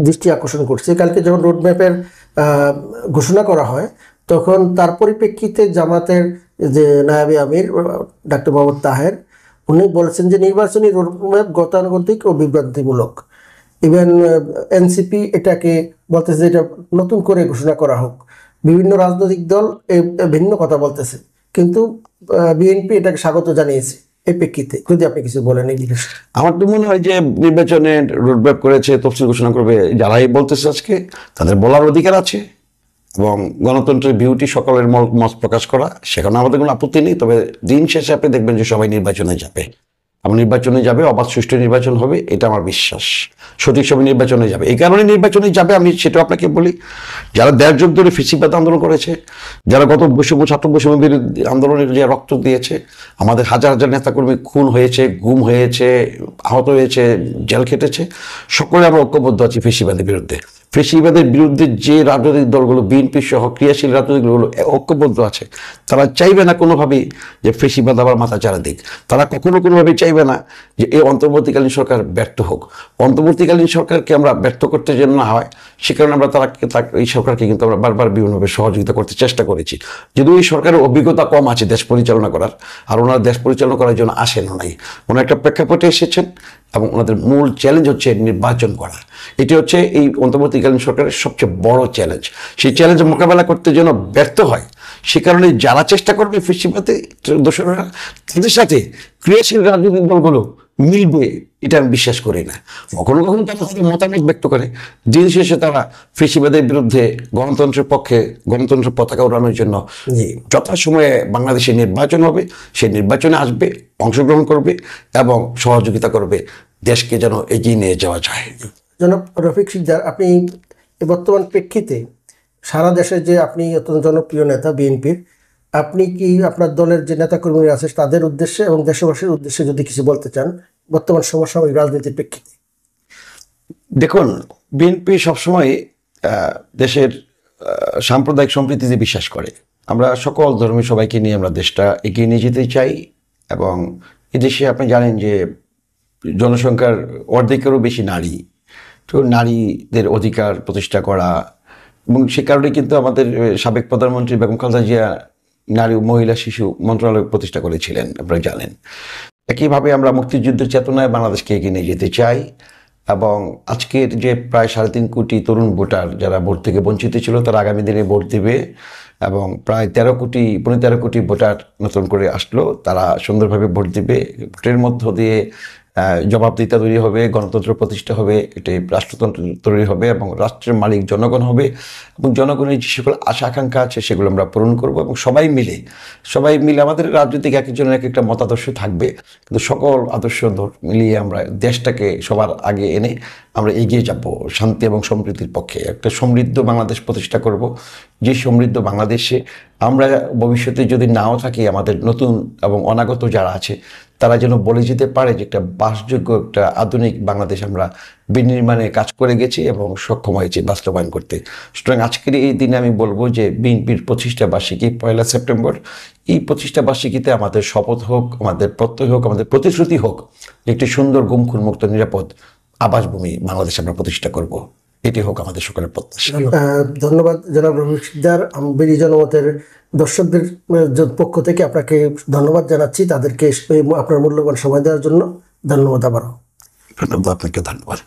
দৃষ্টি আকর্ষণ করছে। কালকে যখন রোডম্যাপের ঘোষণা করা হয় তখন তার পরিপ্রেক্ষিতে জামাতের যে নায়েবে আমির ডাক্তার মোহাম্মদ তাহের উনি বলেছেন যে নির্বাচনী রোডম্যাপ গতানুগতিক ও বিভ্রান্তিমূলক। ইভেন এনসিপি এটাকে বলতেছে যে এটা নতুন করে ঘোষণা করা হোক। বিভিন্ন রাজনৈতিক দল ভিন্ন কথা বলতেছে, কিন্তু বিএনপি এটাকে স্বাগত জানিয়েছে। এই প্রেক্ষিতে যদি আপনি কিছু বলেন এই বিষয়ে। আমার তো মনে হয় যে নির্বাচনে রোডম্যাপ করেছে, তফসিল ঘোষণা করবে, যারাই বলতেছে আজকে তাদের বলার অধিকার আছে এবং গণতন্ত্রের বিউটি সকলের মত প্রকাশ করা, সেখানে আমাদের কোনো আপত্তি নেই। তবে দিন শেষে আপনি দেখবেন যে সবাই নির্বাচনে যাবে, আমার নির্বাচনে যাবে, অবাধ সুষ্ঠু নির্বাচন হবে, এটা আমার বিশ্বাস। সঠিক সময় নির্বাচনে যাবে, এই কারণে নির্বাচনে যাবে। আমি সেটা আপনাকে বলি, যারা দেড় যুগ ধরে ফেসিবাদ আন্দোলন করেছে, যারা গত বৈষম্য ছাত্র বৈষম্য বিরোধী আন্দোলনের যে রক্ত দিয়েছে, আমাদের হাজার হাজার নেতাকর্মী খুন হয়েছে, গুম হয়েছে, আহত হয়েছে, জেল খেটেছে, সকলে আমরা ঐক্যবদ্ধ আছি ফেসিবাদের বিরুদ্ধে। ফেসিবাদের বিরুদ্ধে যে রাজনৈতিক দলগুলো বিএনপি সহ ক্রিয়াশীল রাজনৈতিক দলগুলো ঐক্যবদ্ধ আছে, তারা চাইবে না কোনোভাবেই যে ফেসিবাদ আবার মাথা চারা দিক। তারা কখনো কোনোভাবেই চাইবে না যে এই অন্তর্বর্তীকালীন সরকার ব্যর্থ হোক। অন্তর্বর্তীকালীন সরকারকে আমরা ব্যর্থ করতে যেন না হয়, সে কারণে আমরা এই সরকারকে কিন্তু আমরা বারবার বিভিন্নভাবে সহযোগিতা করতে চেষ্টা করেছি। যদিও এই সরকারের অভিজ্ঞতা কম আছে দেশ পরিচালনা করার, আর ওনারা দেশ পরিচালনা করার জন্য আসেনও নাই। ওনারা একটা প্রেক্ষাপটে এসেছেন এবং ওনাদের মূল চ্যালেঞ্জ হচ্ছে নির্বাচন করা। এটি হচ্ছে এই অন্তর্বর্তীকালীন সরকারের সবচেয়ে বড় চ্যালেঞ্জ। সেই চ্যালেঞ্জ মোকাবেলা করতে যেন ব্যর্থ হয়, সে কারণে যারা চেষ্টা করবে ফেসিবাদে দোসররা, তাদের সাথে ক্রিয়াশীল রাজনৈতিক দলগুলো মিলবে, এটা আমি বিশ্বাস করি না। কখনো কখনো তারা তাদের মতামত ব্যক্ত করে, দিন শেষে তারা ফেসিবাদের বিরুদ্ধে গণতন্ত্রের পক্ষে গণতন্ত্রের পতাকা ওড়ানোর জন্য যথাসময়ে বাংলাদেশে নির্বাচন হবে, সেই নির্বাচনে আসবে, অংশগ্রহণ করবে এবং সহযোগিতা করবে, দেশকে যেন এগিয়ে নিয়ে যাওয়া যায়। জনাব রফিক শিকদার, আপনি বর্তমান প্রেক্ষিতে সারা দেশে যে আপনি অত্যন্ত জনপ্রিয় নেতা বিএনপির, আপনি কি আপনার দলের যে নেতাকর্মীরা আছে তাদের উদ্দেশ্যে এবং দেশবাসীর উদ্দেশ্যে যদি কিছু বলতে চান বর্তমান সমসাময়িক রাজনীতির প্রেক্ষিতে? দেখুন, বিএনপি সবসময় দেশের সাম্প্রদায়িক সম্প্রীতিতে বিশ্বাস করে। আমরা সকল ধর্মের সবাইকে নিয়ে আমরা দেশটা এগিয়ে নিয়ে যেতে চাই এবং এদেশে আপনি জানেন যে জনসংখ্যার অর্ধেকেরও বেশি নারী, তো নারীদের অধিকার প্রতিষ্ঠা করা, এবং সে কারণে কিন্তু আমাদের সাবেক প্রধানমন্ত্রী বেগম খালেদা জিয়া নারী ও মহিলা শিশু মন্ত্রণালয় প্রতিষ্ঠা করেছিলেন, আপনারা জানেন। একইভাবে আমরা মুক্তিযুদ্ধের চেতনায় বাংলাদেশকে এগিয়ে নিয়ে যেতে চাই এবং আজকের যে প্রায় 3.5 কোটি তরুণ ভোটার যারা ভোট থেকে বঞ্চিত ছিল, তারা আগামী দিনে ভোট দিবে এবং প্রায় 13 কোটি ভোটার নতুন করে আসলো, তারা সুন্দরভাবে ভোট দিবে। ভোটের মধ্য দিয়ে জবাবদিহিতা তৈরি হবে, গণতন্ত্র প্রতিষ্ঠা হবে, এটি রাষ্ট্রতন্ত্র তৈরি হবে এবং রাষ্ট্রের মালিক জনগণ হবে এবং জনগণের যে সকল আশা আকাঙ্ক্ষা আছে সেগুলো আমরা পূরণ করব এবং সবাই মিলে আমাদের রাজনৈতিক এক একজনের এক একটা মতাদর্শ থাকবে, কিন্তু সকল আদর্শ মিলিয়ে আমরা দেশটাকে সবার আগে এনে আমরা এগিয়ে যাব শান্তি এবং সম্প্রীতির পক্ষে। একটা সমৃদ্ধ বাংলাদেশ প্রতিষ্ঠা করব, যে সমৃদ্ধ বাংলাদেশে আমরা ভবিষ্যতে যদি নাও থাকি, আমাদের নতুন এবং অনাগত যারা আছে তারা যেন বলে যেতে পারে যে একটা বাসযোগ্য একটা আধুনিক বাংলাদেশ আমরা বিনির্মাণে কাজ করে গেছি এবং সক্ষম হয়েছি বাস্তবায়ন করতে। সুতরাং আজকের এই দিনে আমি বলবো যে বিএনপির 25টা বার্ষিকী 1 সেপ্টেম্বর, এই 25টা বার্ষিকীতে আমাদের শপথ হোক, আমাদের প্রত্যয় হোক, আমাদের প্রতিশ্রুতি হোক, একটি সুন্দর গুমখুন মুক্ত নিরাপদ আবাসভূমি বাংলাদেশ আমরা প্রতিষ্ঠা করব। এটি হোক আমাদের সকলের প্রত্যাশা। ধন্যবাদ জনাব রফিক শিকদার। বেরি জনমতের দর্শকদের পক্ষ থেকে আপনাকে ধন্যবাদ জানাচ্ছি, তাদেরকে আপনার মূল্যবান সময় দেওয়ার জন্য ধন্যবাদ। আবারও ধন্যবাদ, আপনাকে ধন্যবাদ।